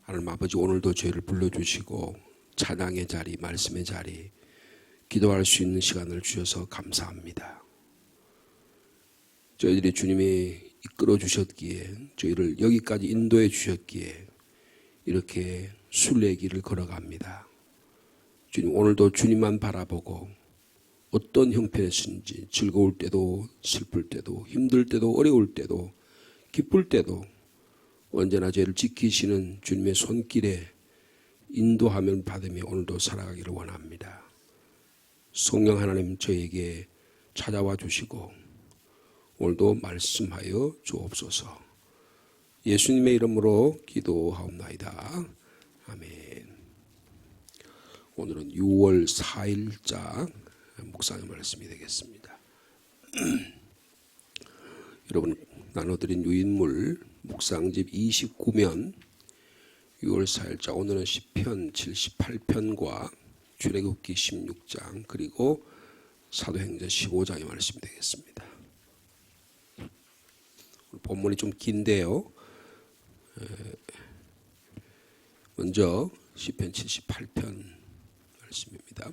하나님 아버지, 오늘도 저희를 불러주시고 찬양의 자리, 말씀의 자리, 기도할 수 있는 시간을 주셔서 감사합니다. 저희들이 주님이 이끌어 주셨기에, 저희를 여기까지 인도해 주셨기에 이렇게 순례의 길을 걸어갑니다. 주님, 오늘도 주님만 바라보고 어떤 형편이신지, 즐거울 때도 슬플 때도 힘들 때도 어려울 때도 기쁠 때도 언제나 저희를 지키시는 주님의 손길에 인도함을 받으며 오늘도 살아가기를 원합니다. 성령 하나님, 저에게 찾아와 주시고 오늘도 말씀하여 주옵소서. 예수님의 이름으로 기도하옵나이다. 아멘. 오늘은 6월 4일자 묵상의 말씀이 되겠습니다. 여러분, 나눠드린 유인물 묵상집 29면 6월 4일자, 오늘은 시편 78편과 출애굽기 16장 그리고 사도행전 15장의 말씀이 되겠습니다. 본문이 좀 긴데요. 먼저 시편 78편 말씀입니다.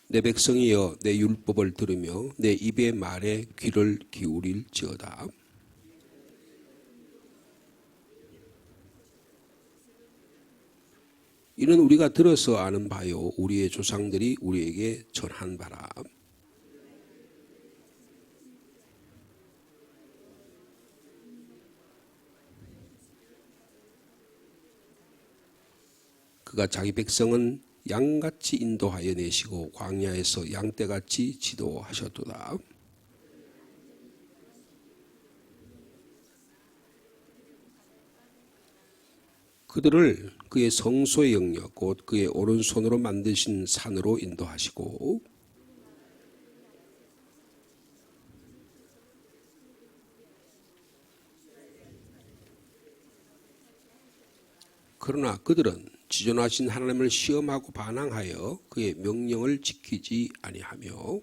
내 백성이여, 내 율법을 들으며 내 입의 말에 귀를 기울일지어다. 이는 우리가 들어서 아는 바요, 우리의 조상들이 우리에게 전한 바라. 그가 자기 백성은 양같이 인도하여 내시고 광야에서 양떼같이 지도하셨도다. 그들을 그의 성소의 영역, 곧 그의 오른손으로 만드신 산으로 인도하시고 그러나 그들은 지존하신 하나님을 시험하고 반항하여 그의 명령을 지키지 아니하며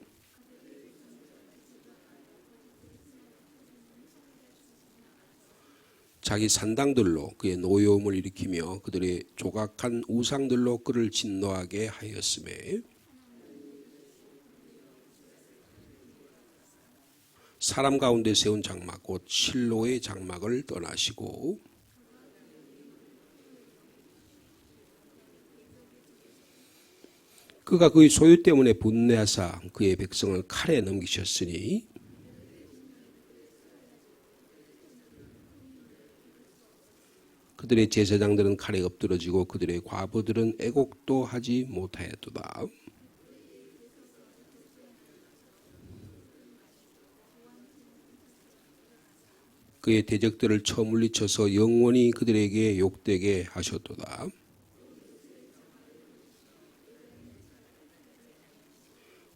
자기 산당들로 그의 노여움을 일으키며 그들의 조각한 우상들로 그를 진노하게 하였으며 사람 가운데 세운 장막, 곧 실로의 장막을 떠나시고 그가 그의 소유 때문에 분내하사 그의 백성을 칼에 넘기셨으니 그들의 제사장들은 칼에 엎드러지고 그들의 과부들은 애곡도 하지 못하였도다. 그의 대적들을 쳐 물리쳐서 영원히 그들에게 욕되게 하셨도다.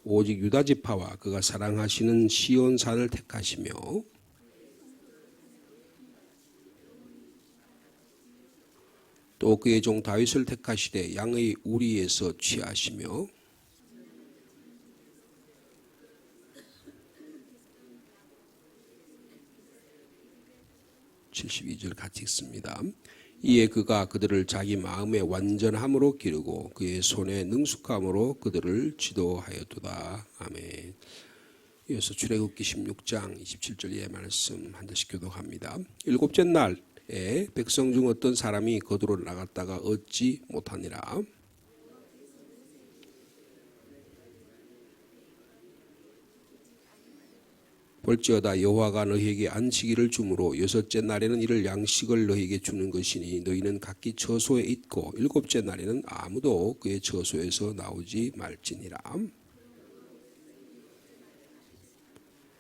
오직 유다 지파와 그가 사랑하시는 시온산을 택하시며 또 그의 종 다윗을 택하시되 양의 우리에서 취하시며 (72절) 같이 읽습니다. 이에 그가 그들을 자기 마음의 완전함으로 기르고 그의 손의 능숙함으로 그들을 지도하였도다. 아멘. 이어서 출애굽기 16장 27절 이하의 말씀 한 절씩 교독합니다. 일곱째 날에 백성 중 어떤 사람이 거두로 나갔다가 얻지 못하니라. 볼지어다 여호와가 너희에게 안식일을 주므로 여섯째 날에는 이를 양식을 너희에게 주는 것이니 너희는 각기 처소에 있고 일곱째 날에는 아무도 그의 처소에서 나오지 말지니라.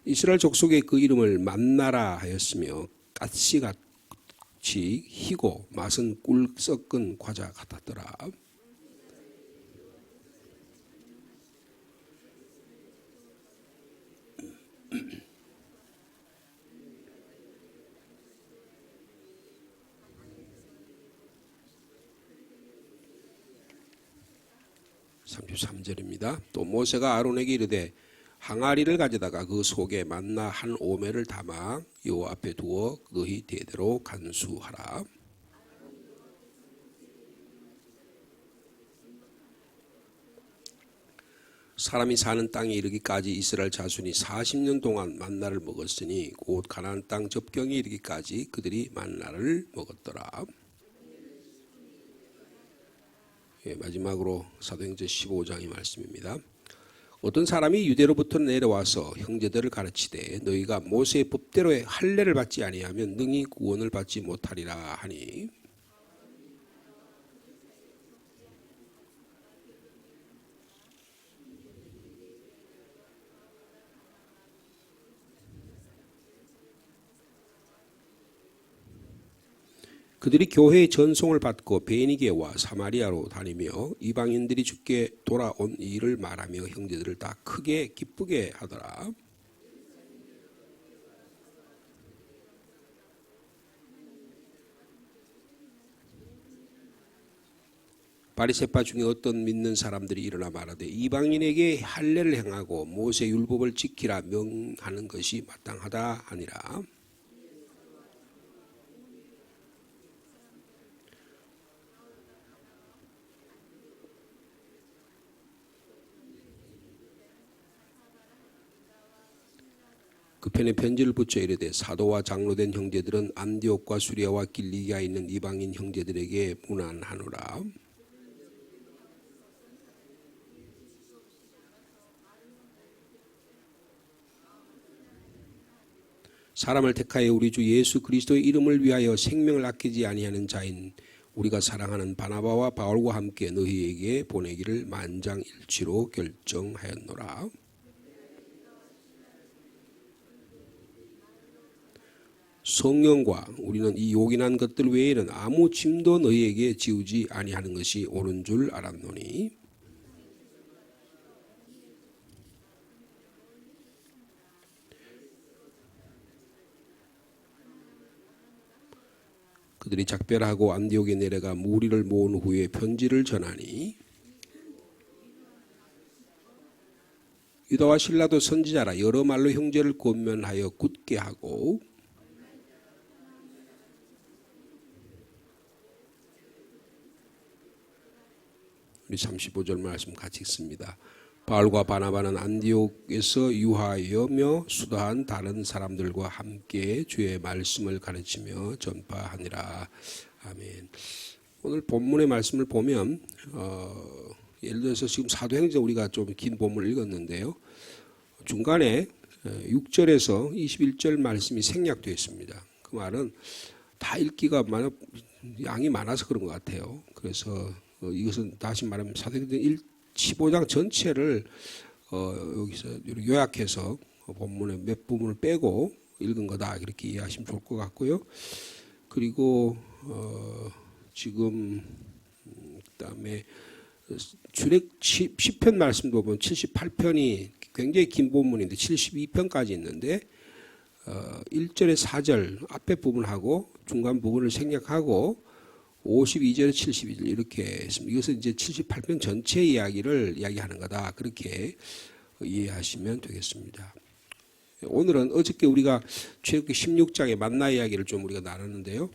이스라엘 족속의 그 이름을 만나라 하였으며 가시같이 희고 맛은 꿀 섞은 과자 같았더라. (33절입니다) 또 모세가 아론에게 이르되 항아리를 가져다가 그 속에 만나 한 오매를 담아 여호와 앞에 두어 너희 대대로 간수하라. 사람이 사는 땅에 이르기까지 이스라엘 자손이 40년 동안 만나를 먹었으니 곧 가나안 땅 접경에 이르기까지 그들이 만나를 먹었더라. 마지막으로 사도행전 15장의 말씀입니다. 어떤 사람이 유대로부터 내려와서 형제들을 가르치되 너희가 모세의 법대로의 할례를 받지 아니하면 능히 구원을 받지 못하리라 하니 그들이 교회의 전송을 받고 베니게와 사마리아로 다니며 이방인들이 주께 돌아온 일을 말하며 형제들을 다 크게 기쁘게 하더라. 바리새파 중에 어떤 믿는 사람들이 일어나 말하되 이방인에게 할례를 행하고 모세 율법을 지키라 명하는 것이 마땅하다 하니라. 그 편에 편지를 붙여 이르되 사도와 장로된 형제들은 안디옥과 수리아와 길리기아에 있는 이방인 형제들에게 문안하노라. 사람을 택하여 우리 주 예수 그리스도의 이름을 위하여 생명을 아끼지 아니하는 자인 우리가 사랑하는 바나바와 바울과 함께 너희에게 보내기를 만장일치로 결정하였노라. 성령과 우리는 이 요긴한 것들 외에는 아무 짐도 너희에게 지우지 아니하는 것이 옳은 줄 알았노니 그들이 작별하고 안디옥에 내려가 무리를 모은 후에 편지를 전하니 유다와 실라도 선지자라 여러 말로 형제를 권면하여 굳게 하고 우리 35절 말씀 같이 읽습니다. 바울과 바나바는 안디옥에서 유하여며 수다한 다른 사람들과 함께 주의 말씀을 가르치며 전파하니라. 아멘. 오늘 본문의 말씀을 보면 예를 들어서 지금 사도행전 우리가 좀 긴 본문을 읽었는데요. 중간에 6절에서 21절 말씀이 생략되어 있습니다. 그 말은 다 읽기가 양이 많아서 그런 것 같아요. 그래서 이것은 다시 말하면 사도행전 15장 전체를 여기서 요약해서 본문의 몇 부분을 빼고 읽은 거다 이렇게 이해하시면 좋을 것 같고요. 그리고 지금 그다음에 주력 시편 말씀도 보면 78편이 굉장히 긴 본문인데 72편까지 있는데 1절에 4절 앞에 부분하고 중간 부분을 생략하고 52절에 72절 이렇게 했습니다. 이것은 이제 78편 전체 이야기를 이야기하는 거다. 그렇게 이해하시면 되겠습니다. 오늘은 어저께 우리가 출애굽기 16장의 만나 이야기를 좀 우리가 나눴는데요.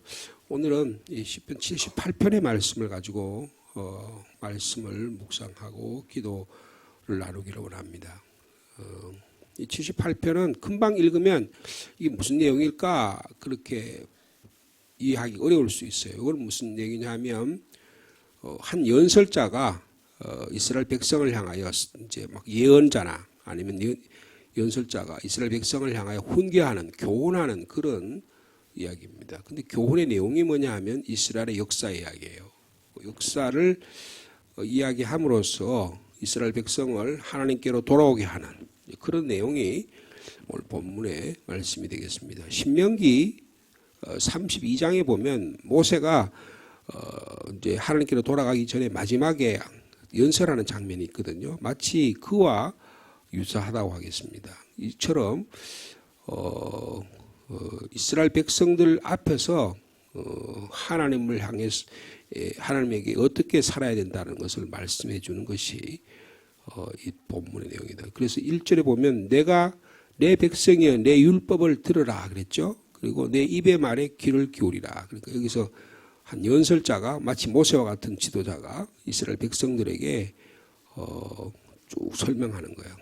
오늘은 이 시편 78편의 말씀을 가지고 말씀을 묵상하고 기도를 나누기를 원합니다. 이 78편은 금방 읽으면 이게 무슨 내용일까 그렇게 이해하기 어려울 수 있어요. 이건 무슨 얘기냐 하면 한 연설자가 이스라엘 백성을 향하여 이제 막 예언자나 아니면 연설자가 이스라엘 백성을 향하여 훈계하는 교훈하는 그런 이야기입니다. 근데 교훈의 내용이 뭐냐 하면 이스라엘의 역사 이야기예요. 역사를 이야기함으로써 이스라엘 백성을 하나님께로 돌아오게 하는 그런 내용이 오늘 본문의 말씀이 되겠습니다. 신명기 32장에 보면 모세가 이제 하나님께로 돌아가기 전에 마지막에 연설하는 장면이 있거든요. 마치 그와 유사하다고 하겠습니다. 이처럼 이스라엘 백성들 앞에서 하나님을 향해서 하나님에게 어떻게 살아야 된다는 것을 말씀해 주는 것이 이 본문의 내용이다. 그래서 1절에 보면 내가 내 백성이여 내 율법을 들으라 그랬죠. 그리고 내 입의 말에 귀를 기울이라. 그러니까 여기서 한 연설자가 마치 모세와 같은 지도자가 이스라엘 백성들에게 쭉 설명하는 거예요.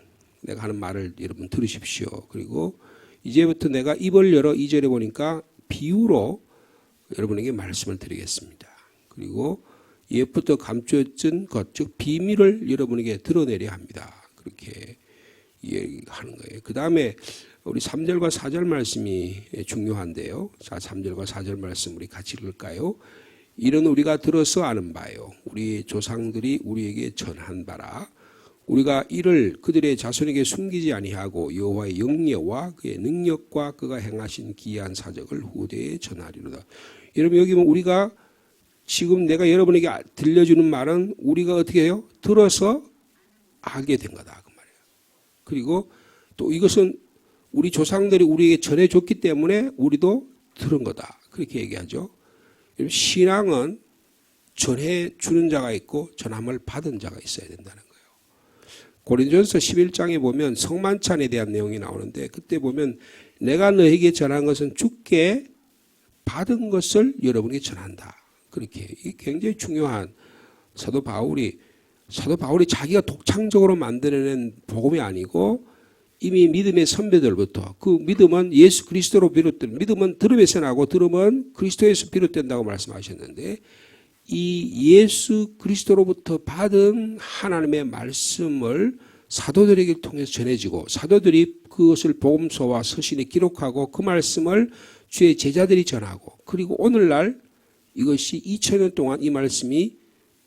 내가 하는 말을 여러분 들으십시오. 그리고 이제부터 내가 입을 열어 2절에 보니까 비유로 여러분에게 말씀을 드리겠습니다. 그리고 옛부터 감추어진 것, 즉 비밀을 여러분에게 드러내려 합니다. 그렇게 얘기하는 거예요. 그 다음에 우리 3절과 4절 말씀이 중요한데요. 자, 3절과 4절 말씀 우리 같이 읽을까요? 이는 우리가 들어서 아는 바요. 우리 조상들이 우리에게 전한 바라. 우리가 이를 그들의 자손에게 숨기지 아니하고 여호와의 영예와 그의 능력과 그가 행하신 기이한 사적을 후대에 전하리로다. 여러분 여기 보면 우리가 지금 내가 여러분에게 들려주는 말은 우리가 어떻게 해요? 들어서 알게 된 거다 그 말이에요. 그리고 또 이것은 우리 조상들이 우리에게 전해줬기 때문에 우리도 들은 거다 그렇게 얘기하죠. 신앙은 전해주는 자가 있고 전함을 받은 자가 있어야 된다는 거예요. 고린도전서 11장에 보면 성만찬에 대한 내용이 나오는데 그때 보면 내가 너에게 전한 것은 주께 받은 것을 여러분에게 전한다. 그렇게 이게 굉장히 중요한 사도 바울이 자기가 독창적으로 만들어낸 복음이 아니고 이미 믿음의 선배들부터 그 믿음은 예수 그리스도로 비롯된 믿음은 들음에서 나고 들음은 그리스도에서 비롯된다고 말씀하셨는데 이 예수 그리스도로부터 받은 하나님의 말씀을 사도들에게 통해서 전해지고 사도들이 그것을 복음서와 서신에 기록하고 그 말씀을 주의 제자들이 전하고 그리고 오늘날 이것이 2000년 동안 이 말씀이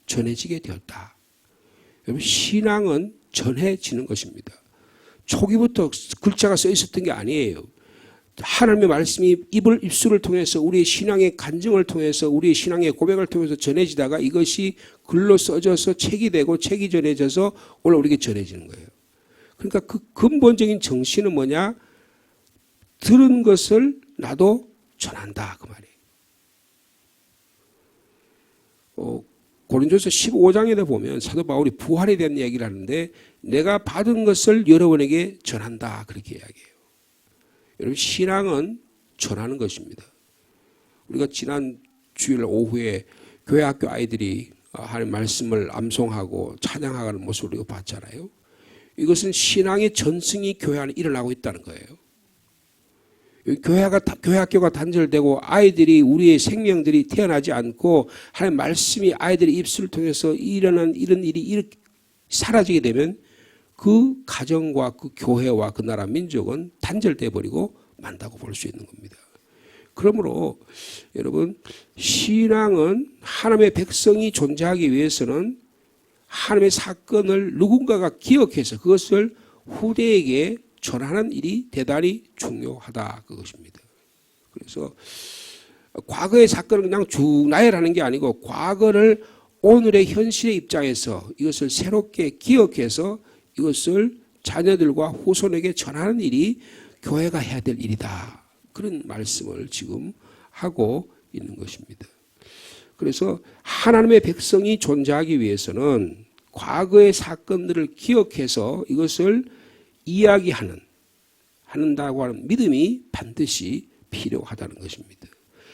전해지게 되었다. 여러분 신앙은 전해지는 것입니다. 초기부터 글자가 써 있었던 게 아니에요. 하나님의 말씀이 입술을 통해서 우리의 신앙의 간증을 통해서 우리의 신앙의 고백을 통해서 전해지다가 이것이 글로 써져서 책이 되고 책이 전해져서 오늘 우리에게 전해지는 거예요. 그러니까 그 근본적인 정신은 뭐냐? 들은 것을 나도 전한다 그 말이에요. 고린도서 15장에 보면 사도 바울이 부활에 대한 이야기를 하는데 내가 받은 것을 여러분에게 전한다 그렇게 이야기해요. 여러분 신앙은 전하는 것입니다. 우리가 지난 주일 오후에 교회 학교 아이들이 하나님 말씀을 암송하고 찬양하는 모습을 우리가 봤잖아요. 이것은 신앙의 전승이 교회 안에 일어나고 있다는 거예요. 교회 학교가 단절되고 아이들이 우리의 생명들이 태어나지 않고 하나님 말씀이 아이들의 입술을 통해서 일어난 이런 일이 이렇게 사라지게 되면 그 가정과 그 교회와 그 나라 민족은 단절돼 버리고 만다고 볼 수 있는 겁니다. 그러므로 여러분 신앙은 하나님의 백성이 존재하기 위해서는 하나님의 사건을 누군가가 기억해서 그것을 후대에게 전하는 일이 대단히 중요하다 그것입니다. 그래서 과거의 사건을 그냥 쭉 나열하는 게 아니고 과거를 오늘의 현실의 입장에서 이것을 새롭게 기억해서 이것을 자녀들과 후손에게 전하는 일이 교회가 해야 될 일이다. 그런 말씀을 지금 하고 있는 것입니다. 그래서 하나님의 백성이 존재하기 위해서는 과거의 사건들을 기억해서 이것을 한다고 하는 믿음이 반드시 필요하다는 것입니다.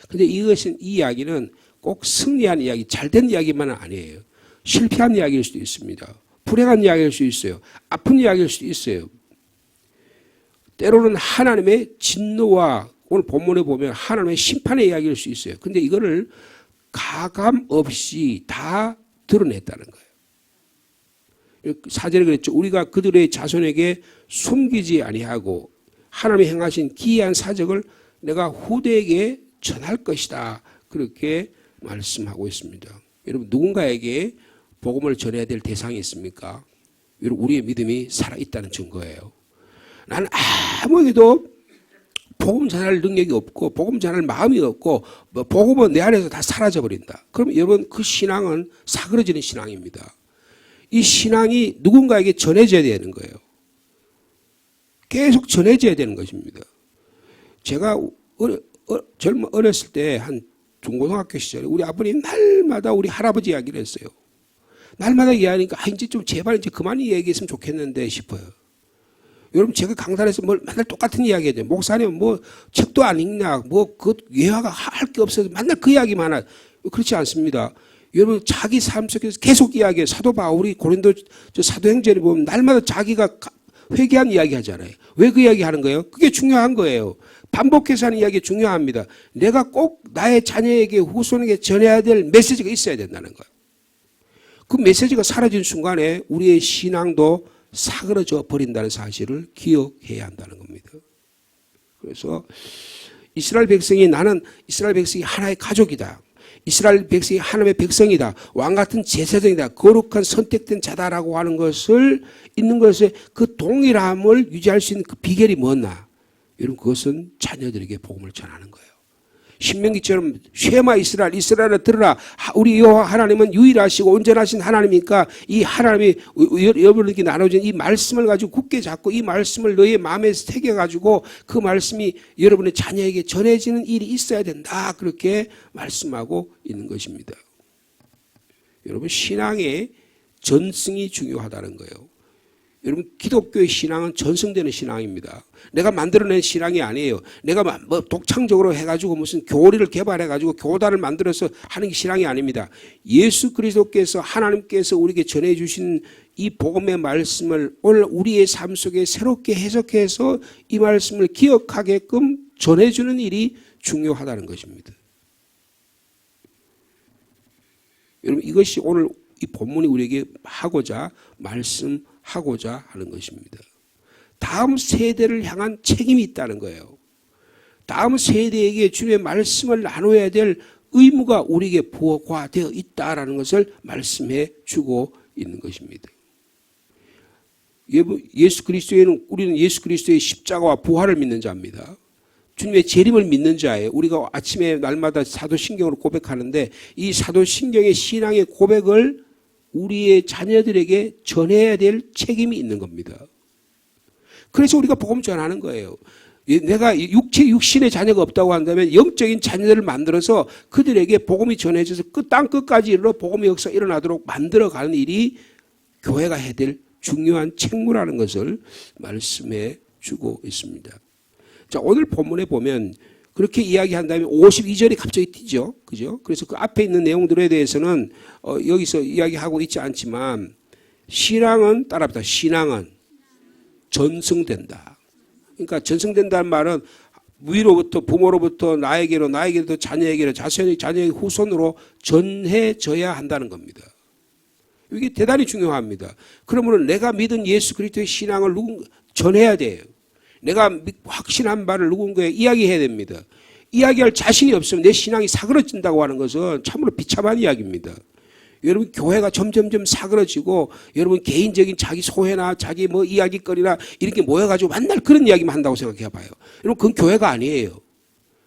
그런데 이 이야기는 꼭 승리한 이야기, 잘된 이야기만은 아니에요. 실패한 이야기일 수도 있습니다. 불행한 이야기일 수 있어요. 아픈 이야기일 수도 있어요. 때로는 하나님의 진노와 오늘 본문에 보면 하나님의 심판의 이야기일 수 있어요. 그런데 이거를 가감 없이 다 드러냈다는 거예요. 4절에 그랬죠. 우리가 그들의 자손에게 숨기지 아니하고 하나님이 행하신 기이한 사적을 내가 후대에게 전할 것이다. 그렇게 말씀하고 있습니다. 여러분 누군가에게 복음을 전해야 될 대상이 있습니까? 여러분 우리의 믿음이 살아있다는 증거예요. 나는 아무에게도 복음 전할 능력이 없고 복음 전할 마음이 없고 복음은 내 안에서 다 사라져버린다. 그럼 여러분 그 신앙은 사그러지는 신앙입니다. 이 신앙이 누군가에게 전해져야 되는 거예요. 계속 전해져야 되는 것입니다. 제가 어렸을 때 한 중고등학교 시절에 우리 아버님 날마다 우리 할아버지 이야기를 했어요. 날마다 이야기하니까 이제 좀 제발 이제 그만 얘기했으면 좋겠는데 싶어요. 여러분 제가 강단에서 맨날 똑같은 이야기 해요. 목사님 뭐 책도 안 읽냐 뭐 그 예화가 할 게 없어서 맨날 그 이야기만 하나. 그렇지 않습니다. 여러분 자기 삶 속에서 계속 이야기해요. 사도 바울이 고린도 사도행전에 보면 날마다 자기가 회개한 이야기 하잖아요. 왜 그 이야기 하는 거예요? 그게 중요한 거예요. 반복해서 하는 이야기 중요합니다. 내가 꼭 나의 자녀에게 후손에게 전해야 될 메시지가 있어야 된다는 거예요. 그 메시지가 사라진 순간에 우리의 신앙도 사그러져 버린다는 사실을 기억해야 한다는 겁니다. 그래서 이스라엘 백성이 나는 이스라엘 백성이 하나의 가족이다. 이스라엘 백성이 하나님의 백성이다. 왕같은 제사장이다. 거룩한 선택된 자다라고 하는 것을 있는 것에 그 동일함을 유지할 수 있는 그 비결이 뭐냐? 여러분 그것은 자녀들에게 복음을 전하는 거예요. 신명기처럼 쉐마 이스라엘아 들으라. 우리 여호와 하나님은 유일하시고 온전하신 하나님이니까 이 하나님이 여러분에게 나눠진 이 말씀을 가지고 굳게 잡고 이 말씀을 너의 마음에 새겨가지고 그 말씀이 여러분의 자녀에게 전해지는 일이 있어야 된다. 그렇게 말씀하고 있는 것입니다. 여러분 신앙의 전승이 중요하다는 거예요. 여러분 기독교의 신앙은 전승되는 신앙입니다. 내가 만들어낸 신앙이 아니에요. 내가 뭐 독창적으로 해가지고 무슨 교리를 개발해가지고 교단을 만들어서 하는 게 신앙이 아닙니다. 예수 그리스도께서 하나님께서 우리에게 전해주신 이 복음의 말씀을 오늘 우리의 삶 속에 새롭게 해석해서 이 말씀을 기억하게끔 전해주는 일이 중요하다는 것입니다. 여러분 이것이 오늘 이 본문이 우리에게 하고자 말씀하고자 하는 것입니다. 다음 세대를 향한 책임이 있다는 거예요. 다음 세대에게 주님의 말씀을 나눠야 될 의무가 우리에게 부과되어 있다는 것을 말씀해 주고 있는 것입니다. 예수 그리스도에는 우리는 예수 그리스도의 십자가와 부활을 믿는 자입니다. 주님의 재림을 믿는 자예요. 우리가 아침에 날마다 사도신경으로 고백하는데 이 사도신경의 신앙의 고백을 우리의 자녀들에게 전해야 될 책임이 있는 겁니다. 그래서 우리가 복음 전하는 거예요. 내가 육신의 자녀가 없다고 한다면 영적인 자녀들을 만들어서 그들에게 복음이 전해져서 그 땅 끝까지 이르러 복음의 역사가 일어나도록 만들어가는 일이 교회가 해야 될 중요한 책무라는 것을 말씀해 주고 있습니다. 자, 오늘 본문에 보면 그렇게 이야기한 다음에 52절이 갑자기 띄죠. 그죠? 그래서 그 앞에 있는 내용들에 대해서는 여기서 이야기하고 있지 않지만 신앙은 따라합니다. 신앙은 전승된다. 그러니까 전승된다는 말은 위로부터 부모로부터 나에게로 나에게로 자녀에게로 자녀의 후손으로 전해져야 한다는 겁니다. 이게 대단히 중요합니다. 그러므로 내가 믿은 예수 그리스도의 신앙을 전해야 돼요. 내가 확신한 바를 누군가에 이야기해야 됩니다. 이야기할 자신이 없으면 내 신앙이 사그러진다고 하는 것은 참으로 비참한 이야기입니다. 여러분 교회가 점점점 사그러지고 여러분 개인적인 자기 소회나 자기 뭐 이야기거리나 이렇게 모여가지고 맨날 그런 이야기만 한다고 생각해 봐요. 여러분 그건 교회가 아니에요.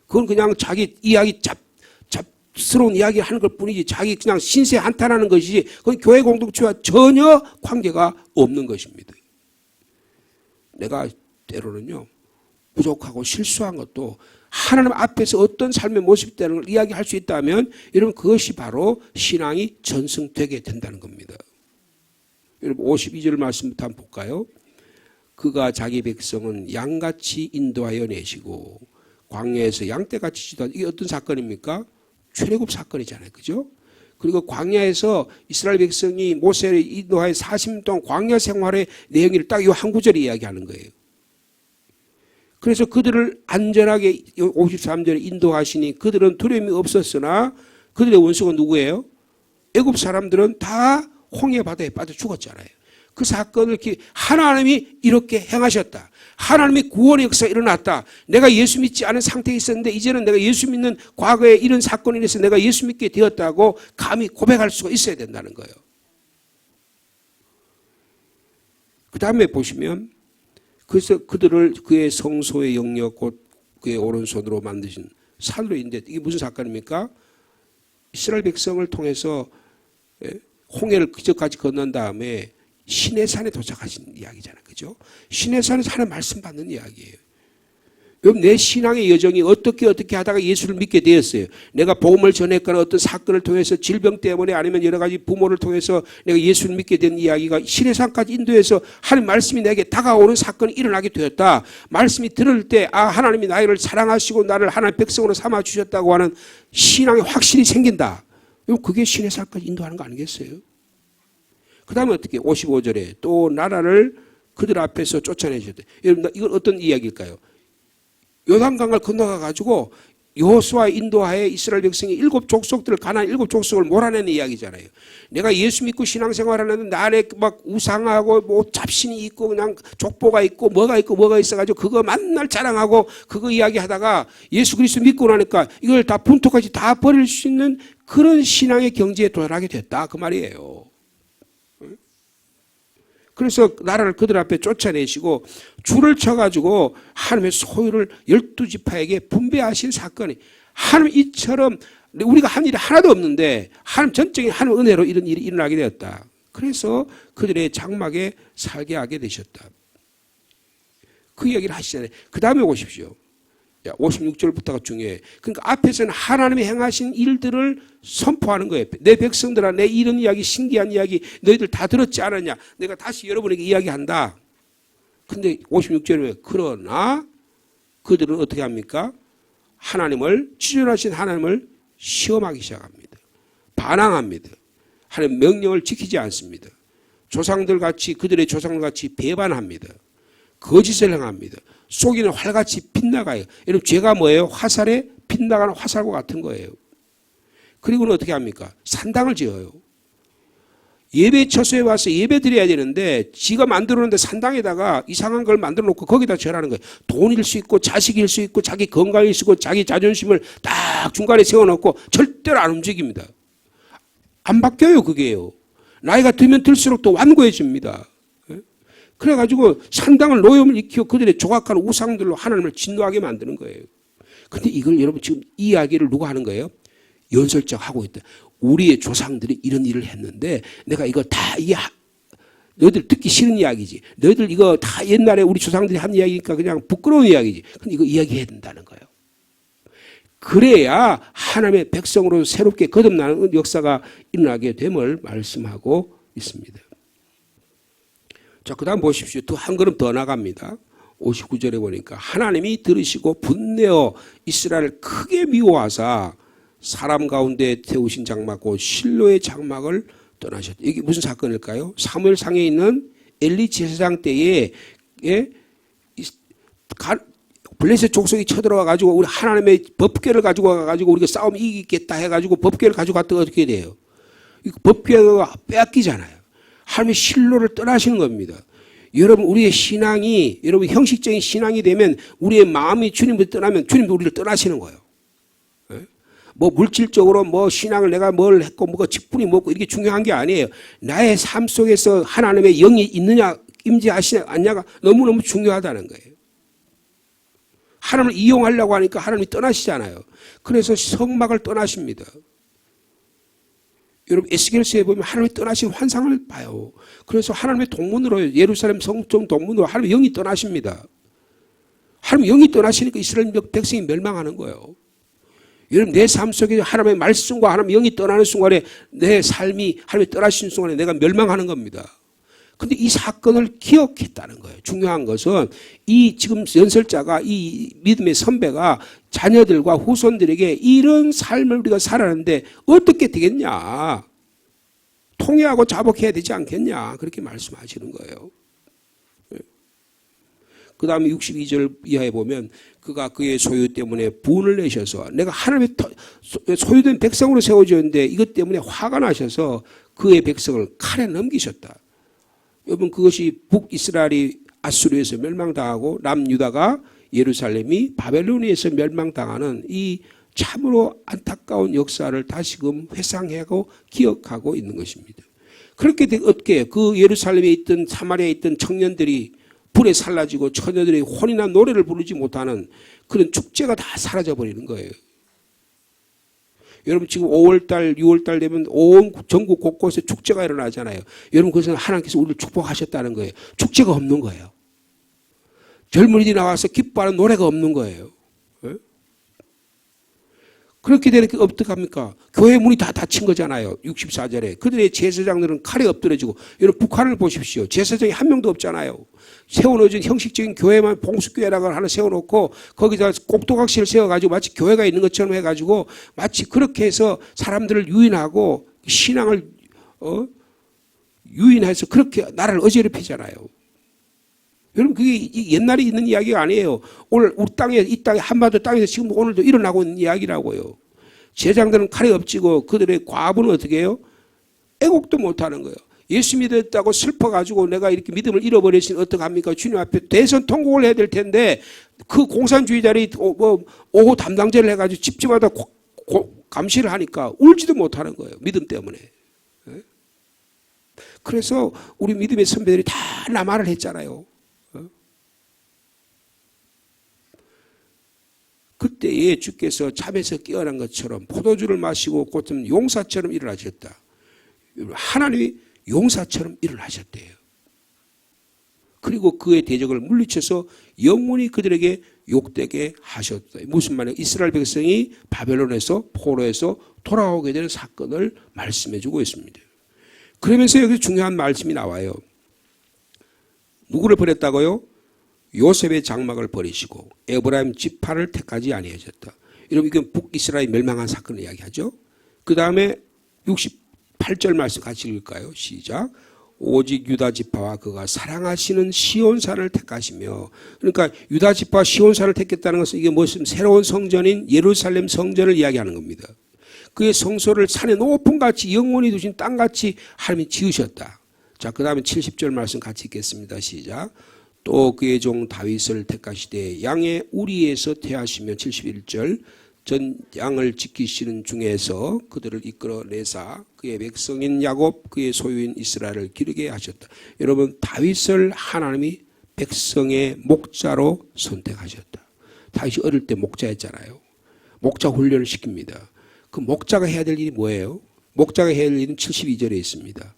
그건 그냥 자기 이야기 잡스러운 이야기 하는 것 뿐이지 자기 그냥 신세 한탄하는 것이지 그건 교회 공동체와 전혀 관계가 없는 것입니다. 내가 때로는요 부족하고 실수한 것도 하나님 앞에서 어떤 삶의 모습이 되는 걸 이야기할 수 있다면 여러분 그것이 바로 신앙이 전승되게 된다는 겁니다. 여러분 52절 말씀부터 한번 볼까요? 그가 자기 백성은 양같이 인도하여 내시고 광야에서 양떼같이 지도한 이게 어떤 사건입니까? 출애굽 사건이잖아요. 그죠? 그리고 광야에서 이스라엘 백성이 모세를 인도하여 40년 동안 광야 생활의 내용을 딱 이 한 구절에 이야기하는 거예요. 그래서 그들을 안전하게 53절에 인도하시니 그들은 두려움이 없었으나 그들의 원수가 누구예요? 애굽 사람들은 다 홍해 바다에 빠져 죽었잖아요. 그 사건을 하나님이 이렇게 행하셨다. 하나님의 구원의 역사가 일어났다. 내가 예수 믿지 않은 상태에 있었는데 이제는 내가 예수 믿는 과거에 이런 사건이 있어서 내가 예수 믿게 되었다고 감히 고백할 수가 있어야 된다는 거예요. 그 다음에 보시면 그래서 그들을 그의 성소의 영역 곧 그의 오른손으로 만드신 산으로 인데 이게 무슨 사건입니까? 이스라엘 백성을 통해서 홍해를 그저까지 건넌 다음에 시내산에 도착하신 이야기잖아요. 그죠? 시내산에서 하나님 말씀 받는 이야기예요. 여러분 내 신앙의 여정이 어떻게 하다가 예수를 믿게 되었어요. 내가 복음을 전했거나 어떤 사건을 통해서 질병 때문에 아니면 여러 가지 부모를 통해서 내가 예수를 믿게 된 이야기가 시내산까지 인도해서 하나님 말씀이 내게 다가오는 사건이 일어나게 되었다. 말씀이 들을 때 하나님이 나를 사랑하시고 나를 하나님 백성으로 삼아주셨다고 하는 신앙의 확신이 생긴다. 그게 신의 살까지 인도하는 거 아니겠어요? 그 다음에 어떻게 55절에 또 나라를 그들 앞에서 쫓아내셨대. 여러분 이건 어떤 이야기일까요? 요단강을 건너가 가지고 여호수아 인도하에 이스라엘 백성이 7족속들을 가나안 7족속을 몰아내는 이야기잖아요. 내가 예수 믿고 신앙생활하는데 나 안에 막 우상하고 뭐 잡신이 있고 그냥 족보가 있고 뭐가 있어가지고 그거 맨날 자랑하고 그거 이야기하다가 예수 그리스도 믿고 나니까 이걸 다 분토까지 다 버릴 수 있는 그런 신앙의 경지에 도달하게 됐다 그 말이에요. 그래서 나라를 그들 앞에 쫓아내시고 줄을 쳐가지고 하나님의 소유를 12지파에게 분배하신 사건이 하나님 이처럼 우리가 한 일이 하나도 없는데 하나님 전적인 하나님 은혜로 이런 일이 일어나게 되었다. 그래서 그들의 장막에 살게 하게 되셨다. 그 이야기를 하시잖아요. 그 다음에 보십시오. 56절부터가 중요해. 그러니까 앞에서는 하나님이 행하신 일들을 선포하는 거예요. 내 백성들아 내 이런 이야기 신기한 이야기 너희들 다 들었지 않았냐. 내가 다시 여러분에게 이야기한다. 근데 56절에 그러나 그들은 어떻게 합니까? 하나님을 지존하신 하나님을 시험하기 시작합니다. 반항합니다. 하나님 명령을 지키지 않습니다. 조상들 같이 그들의 조상들 같이 배반합니다. 거짓을 행합니다. 속이는 활같이 빗나가요. 여러분 죄가 뭐예요? 화살에 빗나가는 화살과 같은 거예요. 그리고는 어떻게 합니까? 산당을 지어요. 예배 처소에 와서 예배 드려야 되는데 지가 만들어놓는데 산당에다가 이상한 걸 만들어 놓고 거기다 절하는 거예요. 돈일 수 있고 자식일 수 있고 자기 건강일 수 있고 자기 자존심을 딱 중간에 세워놓고 절대로 안 움직입니다. 안 바뀌어요 그게요. 나이가 들면 들수록 더 완고해집니다. 그래가지고 산당을 노염을 익히고 그들의 조각한 우상들로 하나님을 진노하게 만드는 거예요. 근데 이걸 여러분 지금 이 이야기를 누가 하는 거예요? 연설적 하고 있다. 우리의 조상들이 이런 일을 했는데 내가 이거 다 너희들 듣기 싫은 이야기지. 너희들 이거 다 옛날에 우리 조상들이 한 이야기니까 그냥 부끄러운 이야기지. 근데 이거 이야기해야 된다는 거예요. 그래야 하나님의 백성으로 새롭게 거듭나는 역사가 일어나게 됨을 말씀하고 있습니다. 자, 그 다음 보십시오. 또 한 걸음 더 나갑니다. 59절에 보니까 하나님이 들으시고 분내어 이스라엘을 크게 미워하사 사람 가운데 태우신 장막 곧 실로의 장막을 떠나셨다. 이게 무슨 사건일까요? 사무엘상에 있는 엘리 제사장 때에 블레셋 족속이 쳐들어와 가지고 우리 하나님의 법궤를 가지고 와 가지고 우리가 싸움 이기겠다 해 가지고 법궤를 가지고 갔다가 어떻게 돼요? 법궤가 빼앗기잖아요. 하나님의 실로를 떠나시는 겁니다. 여러분 우리의 신앙이 여러분 형식적인 신앙이 되면 우리의 마음이 주님을 떠나면 주님도 우리를 떠나시는 거예요. 뭐 물질적으로 뭐 신앙을 내가 뭘 했고 뭐가 직분이 뭐고 이게 중요한 게 아니에요. 나의 삶 속에서 하나님의 영이 있느냐 임재하시냐 않냐가 너무너무 중요하다는 거예요. 하나님을 이용하려고 하니까 하나님이 떠나시잖아요. 그래서 성막을 떠나십니다. 여러분 에스겔서에 보면 하나님이 떠나신 환상을 봐요. 그래서 하나님의 동문으로 예루살렘 성전 동문으로 하나님의 영이 떠나십니다. 하나님의 영이 떠나시니까 이스라엘 백성이 멸망하는 거예요. 여러분 내 삶 속에 하나님의 말씀과 하나님의 영이 떠나는 순간에 내 삶이 하나님이 떠나신 순간에 내가 멸망하는 겁니다. 근데 이 사건을 기억했다는 거예요. 중요한 것은 이 지금 연설자가 이 믿음의 선배가 자녀들과 후손들에게 이런 삶을 우리가 살았는데 어떻게 되겠냐. 통회하고 자복해야 되지 않겠냐. 그렇게 말씀하시는 거예요. 그 다음에 62절 이하에 보면 그가 그의 소유 때문에 분을 내셔서 내가 하나님의 소유된 백성으로 세워졌는데 이것 때문에 화가 나셔서 그의 백성을 칼에 넘기셨다. 여러분 그것이 북이스라엘이 아수르에서 멸망당하고 남유다가 예루살렘이 바벨론에서 멸망당하는 이 참으로 안타까운 역사를 다시금 회상하고 기억하고 있는 것입니다. 그렇게 어떻게 그 예루살렘에 있던 사마리아에 있던 청년들이 불에 살라지고 처녀들이 혼이나 노래를 부르지 못하는 그런 축제가 다 사라져버리는 거예요. 여러분 지금 5월달 6월달 되면 온 전국 곳곳에 축제가 일어나잖아요. 여러분 그것은 하나님께서 우리를 축복하셨다는 거예요. 축제가 없는 거예요. 젊은이들이 나와서 기뻐하는 노래가 없는 거예요. 그렇게 되니까 어떡합니까? 교회 문이 다 닫힌 거잖아요. 64절에. 그들의 제사장들은 칼에 엎드려지고, 여러분 북한을 보십시오. 제사장이 한 명도 없잖아요. 세워놓은 형식적인 교회만 봉수교회라고 하나 세워놓고 거기다 꼭두각시를 세워가지고 마치 교회가 있는 것처럼 해가지고 마치 그렇게 해서 사람들을 유인하고 신앙을 유인해서 그렇게 나라를 어지럽히잖아요. 여러분 그게 옛날에 있는 이야기가 아니에요. 오늘 우리 땅에 이 땅에 한반도 땅에서 지금 오늘도 일어나고 있는 이야기라고요. 제장들은 칼에 엎지고 그들의 과부는 어떻게 해요? 애곡도 못하는 거예요. 예수 믿었다고 슬퍼가지고 내가 이렇게 믿음을 잃어버리시면 어떡합니까? 주님 앞에 대선 통곡을 해야 될 텐데 그 공산주의자들이 오후 담당자를 해가지고 집집마다 감시를 하니까 울지도 못하는 거예요. 믿음 때문에. 그래서 우리 믿음의 선배들이 다 남한을 했잖아요. 그때에 주께서 잠에서 깨어난 것처럼 포도주를 마시고 곧좀 용사처럼 일어나셨다. 하나님이 용사처럼 일어나셨대요. 그리고 그의 대적을 물리쳐서 영원히 그들에게 욕되게 하셨다. 무슨 말이에요? 이스라엘 백성이 바벨론에서 포로에서 돌아오게 되는 사건을 말씀해 주고 있습니다. 그러면서 여기 중요한 말씀이 나와요. 누구를 버렸다고요? 요셉의 장막을 버리시고 에브라임 지파를 택하지 아니하셨다. 여러분 이건 북이스라엘 멸망한 사건을 이야기하죠. 그 다음에 68절 말씀 같이 읽을까요? 시작. 오직 유다 지파와 그가 사랑하시는 시온산을 택하시며, 그러니까 유다 지파와 시온산을 택했다는 것은 이게 무슨 새로운 성전인 예루살렘 성전을 이야기하는 겁니다. 그의 성소를 산의 높은 같이 영원히 두신 땅같이 하나님이 지으셨다. 자, 그 다음에 70절 말씀 같이 읽겠습니다. 시작. 또 그의 종 다윗을 택하시되 양의 우리에서 태하시며 71절 전 양을 지키시는 중에서 그들을 이끌어내사 그의 백성인 야곱 그의 소유인 이스라엘을 기르게 하셨다. 여러분 다윗을 하나님이 백성의 목자로 선택하셨다. 다윗이 어릴 때 목자였잖아요. 목자 훈련을 시킵니다. 그 목자가 해야 될 일이 뭐예요? 목자가 해야 될 일은 72절에 있습니다.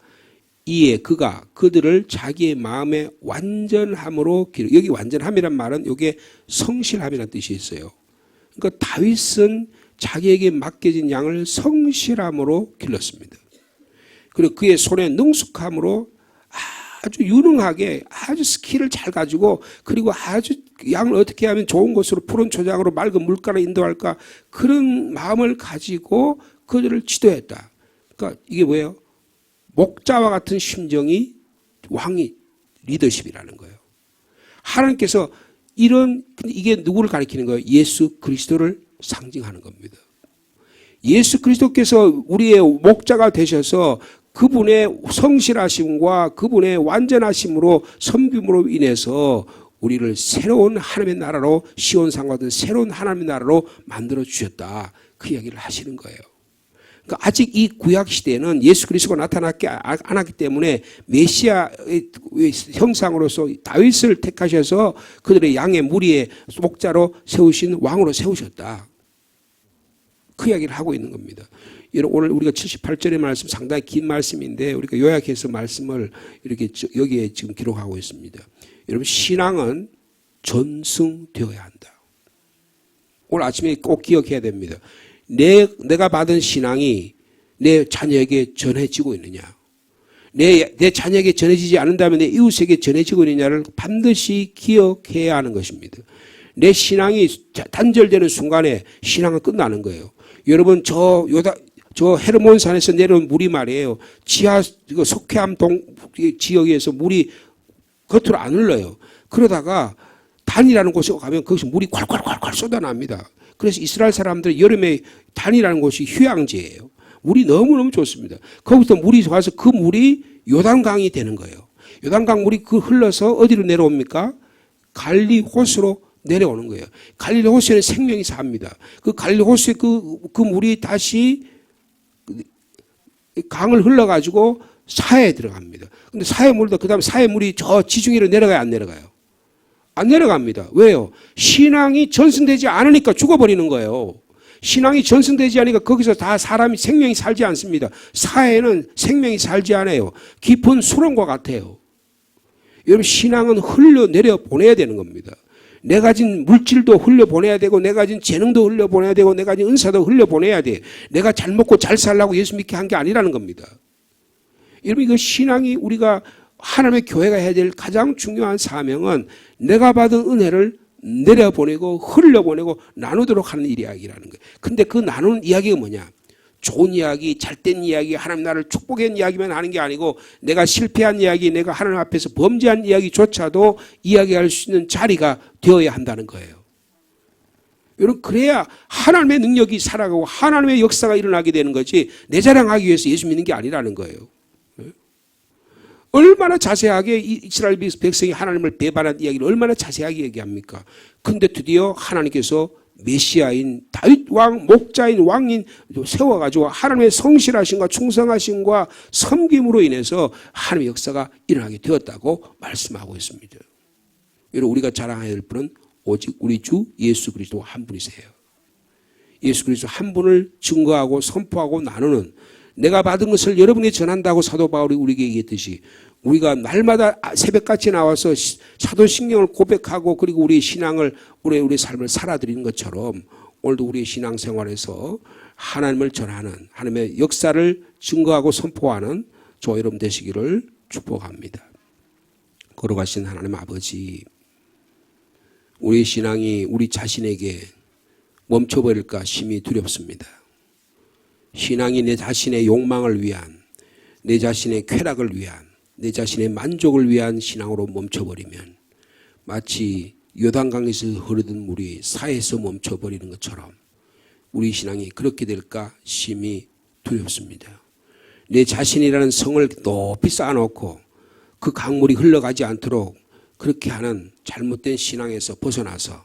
이에 그가 그들을 자기의 마음에 완전함으로 기르. 여기 완전함이란 말은 이게 성실함이라는 뜻이 있어요. 그러니까 다윗은 자기에게 맡겨진 양을 성실함으로 길렀습니다. 그리고 그의 손에 능숙함으로 아주 유능하게 아주 스킬을 잘 가지고 그리고 아주 양을 어떻게 하면 좋은 곳으로 푸른 초장으로 맑은 물가로 인도할까 그런 마음을 가지고 그들을 지도했다. 그러니까 이게 뭐예요? 목자와 같은 심정이 왕이 리더십이라는 거예요. 하나님께서 이게 누구를 가리키는 거예요? 예수 그리스도를 상징하는 겁니다. 예수 그리스도께서 우리의 목자가 되셔서 그분의 성실하심과 그분의 완전하심으로 섬김으로 인해서 우리를 새로운 하나님의 나라로 시온산과 같은 새로운 하나님의 나라로 만들어 주셨다. 그 이야기를 하시는 거예요. 그러니까 아직 이 구약 시대에는 예수 그리스도가 나타나지 않았기 때문에 메시아의 형상으로서 다윗을 택하셔서 그들의 양의 무리의 목자로 세우신 왕으로 세우셨다. 그 이야기를 하고 있는 겁니다. 오늘 우리가 78절의 말씀 상당히 긴 말씀인데 우리가 요약해서 말씀을 이렇게 여기에 지금 기록하고 있습니다. 여러분 신앙은 전승되어야 한다. 오늘 아침에 꼭 기억해야 됩니다. 내가 받은 신앙이 내 자녀에게 전해지고 있느냐. 내 자녀에게 전해지지 않는다면 내 이웃에게 전해지고 있느냐를 반드시 기억해야 하는 것입니다. 내 신앙이 단절되는 순간에 신앙은 끝나는 거예요. 여러분 저 헤르몬산에서 내려온 물이 말이에요. 지하 속해암 지역에서 물이 겉으로 안 흘러요. 그러다가 단이라는 곳에 가면 거기서 물이 콸콸콸콸 쏟아납니다. 그래서 이스라엘 사람들 여름에 단이라는 곳이 휴양지예요. 물이 너무너무 좋습니다. 거기서 물이 와서 그 물이 요단강이 되는 거예요. 요단강 물이 흘러서 어디로 내려옵니까? 갈리 호수로 내려오는 거예요. 갈릴리 호수에는 생명이 삽니다. 그 갈릴리 호수에 그 물이 다시 강을 흘러가지고 사해에 들어갑니다. 근데 사해 물도 그 다음에 사해 물이 저 지중해로 내려가요? 안 내려가요? 안 내려갑니다. 왜요? 신앙이 전승되지 않으니까 죽어버리는 거예요. 신앙이 전승되지 않으니까 거기서 다 사람이 생명이 살지 않습니다. 사해는 생명이 살지 않아요. 깊은 수렁과 같아요. 여러분 신앙은 흘러내려 보내야 되는 겁니다. 내가 가진 물질도 흘려보내야 되고 내가 가진 재능도 흘려보내야 되고 내가 가진 은사도 흘려보내야 돼. 내가 잘 먹고 잘 살라고 예수 믿게 한 게 아니라는 겁니다. 여러분 이거 신앙이 우리가 하나님의 교회가 해야 될 가장 중요한 사명은 내가 받은 은혜를 내려보내고 흘려보내고 나누도록 하는 이야기라는 거예요. 근데 그 나누는 이야기가 뭐냐? 좋은 이야기, 잘된 이야기, 하나님 나를 축복한 이야기만 하는 게 아니고 내가 실패한 이야기, 내가 하나님 앞에서 범죄한 이야기조차도 이야기할 수 있는 자리가 되어야 한다는 거예요. 여러분 그래야 하나님의 능력이 살아가고 하나님의 역사가 일어나게 되는 거지 내 자랑하기 위해서 예수 믿는 게 아니라는 거예요. 얼마나 자세하게 이스라엘 백성이 하나님을 배반한 이야기를 얼마나 자세하게 얘기합니까? 근데 드디어 하나님께서 메시아인 다윗 왕, 목자인 왕인 세워가지고 하나님의 성실하심과 충성하심과 섬김으로 인해서 하나님의 역사가 일어나게 되었다고 말씀하고 있습니다. 여러분 우리가 자랑해야 할 분은 오직 우리 주 예수 그리스도 한 분이세요. 예수 그리스도 한 분을 증거하고 선포하고 나누는 내가 받은 것을 여러분에게 전한다고 사도 바울이 우리에게 얘기했듯이 우리가 날마다 새벽같이 나와서 사도신경을 고백하고 그리고 우리의 신앙을 우리의 삶을 살아드리는 것처럼 오늘도 우리의 신앙생활에서 하나님을 전하는 하나님의 역사를 증거하고 선포하는 저 여러분 되시기를 축복합니다. 걸어가신 하나님 아버지, 우리의 신앙이 우리 자신에게 멈춰버릴까 심히 두렵습니다. 신앙이 내 자신의 욕망을 위한, 내 자신의 쾌락을 위한, 내 자신의 만족을 위한 신앙으로 멈춰버리면 마치 요단강에서 흐르던 물이 사해에서 멈춰버리는 것처럼 우리 신앙이 그렇게 될까 심히 두렵습니다. 내 자신이라는 성을 높이 쌓아놓고 그 강물이 흘러가지 않도록 그렇게 하는 잘못된 신앙에서 벗어나서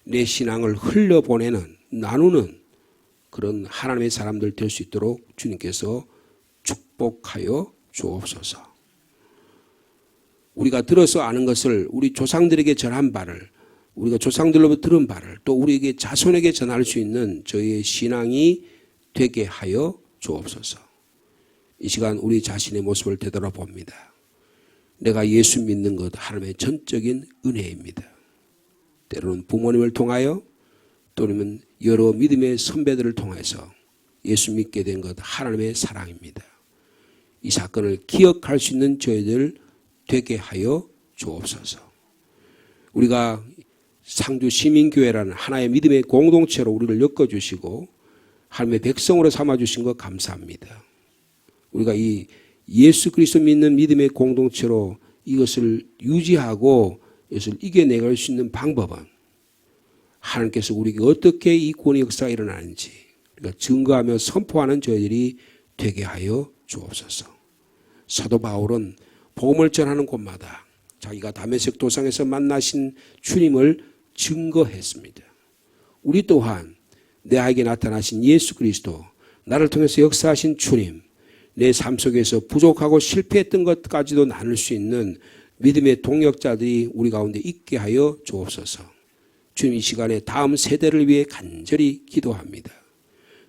내 신앙을 흘려보내는, 나누는 그런 하나님의 사람들 될 수 있도록 주님께서 축복하여 주옵소서. 우리가 들어서 아는 것을 우리 조상들에게 전한 바를, 우리가 조상들로부터 들은 바를 또 우리에게 자손에게 전할 수 있는 저희의 신앙이 되게 하여 주옵소서. 이 시간 우리 자신의 모습을 되돌아봅니다. 내가 예수 믿는 것 하나님의 전적인 은혜입니다. 때로는 부모님을 통하여 또는 여러 믿음의 선배들을 통해서 예수 믿게 된 것 하나님의 사랑입니다. 이 사건을 기억할 수 있는 저희들 되게 하여 주옵소서. 우리가 상주 시민교회라는 하나의 믿음의 공동체로 우리를 엮어주시고 하나님의 백성으로 삼아주신 것 감사합니다. 우리가 이 예수 그리스도 믿는 믿음의 공동체로 이것을 유지하고 이것을 이겨내갈 수 있는 방법은 하나님께서 우리에게 어떻게 이 구원의 역사가 일어나는지 우리가 증거하며 선포하는 저희들이 되게 하여 주옵소서. 사도 바울은 복음을 전하는 곳마다 자기가 다메섹 도상에서 만나신 주님을 증거했습니다. 우리 또한 내에게 나타나신 예수 그리스도, 나를 통해서 역사하신 주님, 내 삶 속에서 부족하고 실패했던 것까지도 나눌 수 있는 믿음의 동역자들이 우리 가운데 있게 하여 주옵소서. 주님 이 시간에 다음 세대를 위해 간절히 기도합니다.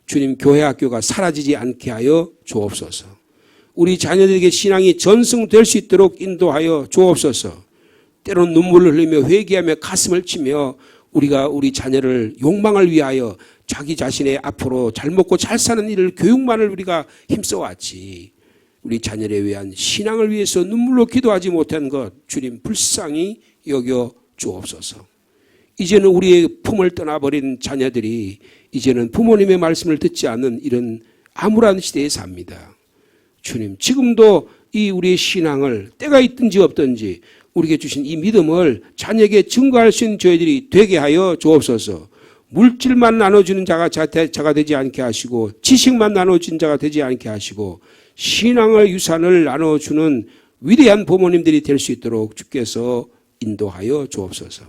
주님 교회 학교가 사라지지 않게 하여 주옵소서. 우리 자녀들에게 신앙이 전승될 수 있도록 인도하여 주옵소서. 때로는 눈물을 흘리며 회개하며 가슴을 치며 우리가 우리 자녀를 욕망을 위하여 자기 자신의 앞으로 잘 먹고 잘 사는 일을 교육만을 우리가 힘써왔지 우리 자녀를 위한 신앙을 위해서 눈물로 기도하지 못한 것 주님 불쌍히 여겨 주옵소서. 이제는 우리의 품을 떠나버린 자녀들이 이제는 부모님의 말씀을 듣지 않는 이런 암울한 시대에 삽니다. 주님 지금도 이 우리의 신앙을 때가 있든지 없든지 우리에게 주신 이 믿음을 자녀에게 증거할 수 있는 저희들이 되게 하여 주옵소서. 물질만 나눠주는 자가 되지 않게 하시고 지식만 나눠주는 자가 되지 않게 하시고 신앙의 유산을 나눠주는 위대한 부모님들이 될 수 있도록 주께서 인도하여 주옵소서.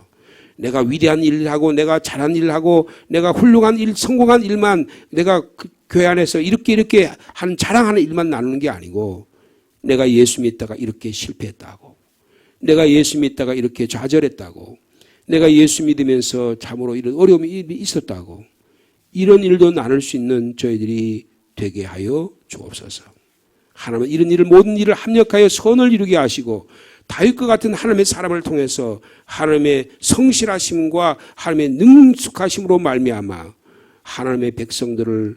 내가 위대한 일을 하고 내가 잘한 일을 하고 내가 훌륭한 일, 성공한 일만 내가 교회 안에서 이렇게 하는 자랑하는 일만 나누는 게 아니고 내가 예수 믿다가 이렇게 실패했다고, 내가 예수 믿다가 이렇게 좌절했다고, 내가 예수 믿으면서 참으로 이런 어려움이 있었다고, 이런 일도 나눌 수 있는 저희들이 되게 하여 주옵소서. 하나님은 이런 일을 모든 일을 합력하여 선을 이루게 하시고 다윗과 같은 하나님의 사람을 통해서 하나님의 성실하심과 하나님의 능숙하심으로 말미암아 하나님의 백성들을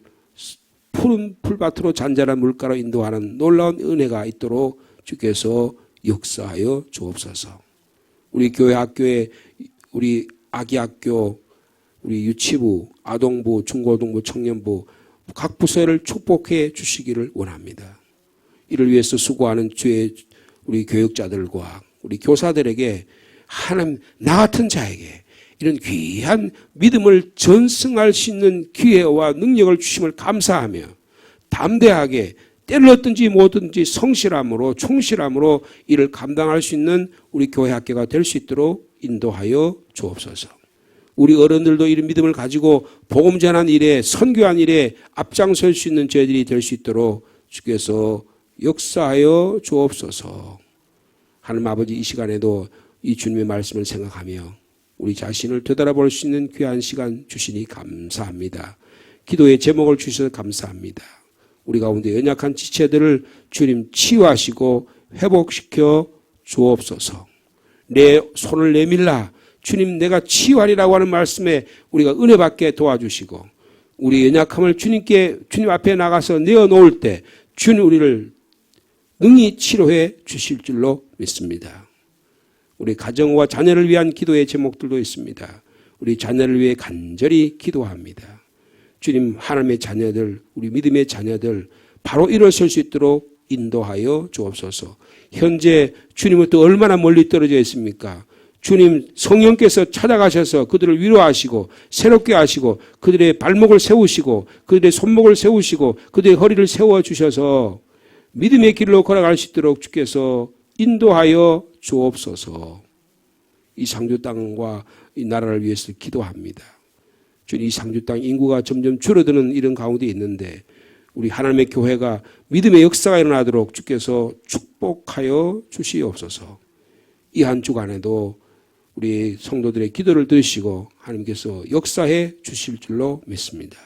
푸른 풀밭으로 잔잔한 물가로 인도하는 놀라운 은혜가 있도록 주께서 역사하여 주옵소서. 우리 교회 학교에 우리 아기 학교, 우리 유치부, 아동부, 중고등부, 청년부 각 부서를 축복해 주시기를 원합니다. 이를 위해서 수고하는 주의 우리 교육자들과 우리 교사들에게 하나님 나 같은 자에게 이런 귀한 믿음을 전승할 수 있는 기회와 능력을 주심을 감사하며 담대하게 때를 얻든지 뭐든지 성실함으로 충실함으로 이를 감당할 수 있는 우리 교회 학교가 될 수 있도록 인도하여 주옵소서. 우리 어른들도 이런 믿음을 가지고 복음 전한 일에 선교한 일에 앞장설 수 있는 저희들이 될 수 있도록 주께서 역사하여 주옵소서. 하나님 아버지 이 시간에도 이 주님의 말씀을 생각하며 우리 자신을 되돌아볼 수 있는 귀한 시간 주시니 감사합니다. 기도의 제목을 주셔서 감사합니다. 우리 가운데 연약한 지체들을 주님 치유하시고 회복시켜 주옵소서. 내 손을 내밀라 주님 내가 치유하리라고 하는 말씀에 우리가 은혜 받게 도와주시고 우리 연약함을 주님 앞에 나가서 내어놓을 때 주님 우리를 능히 치료해 주실 줄로 믿습니다. 우리 가정과 자녀를 위한 기도의 제목들도 있습니다. 우리 자녀를 위해 간절히 기도합니다. 주님 하나님의 자녀들, 우리 믿음의 자녀들 바로 일어설 수 있도록 인도하여 주옵소서. 현재 주님부터 얼마나 멀리 떨어져 있습니까? 주님 성령께서 찾아가셔서 그들을 위로하시고 새롭게 하시고 그들의 발목을 세우시고 그들의 손목을 세우시고 그들의 허리를 세워주셔서 믿음의 길로 걸어갈 수 있도록 주께서 인도하여 주옵소서. 이 상주 땅과 이 나라를 위해서 기도합니다. 주님 이 상주 땅 인구가 점점 줄어드는 이런 가운데 있는데 우리 하나님의 교회가 믿음의 역사가 일어나도록 주께서 축복하여 주시옵소서. 이 한 주간에도 우리 성도들의 기도를 들으시고 하나님께서 역사해 주실 줄로 믿습니다.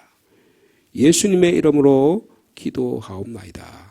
예수님의 이름으로 기도하옵나이다.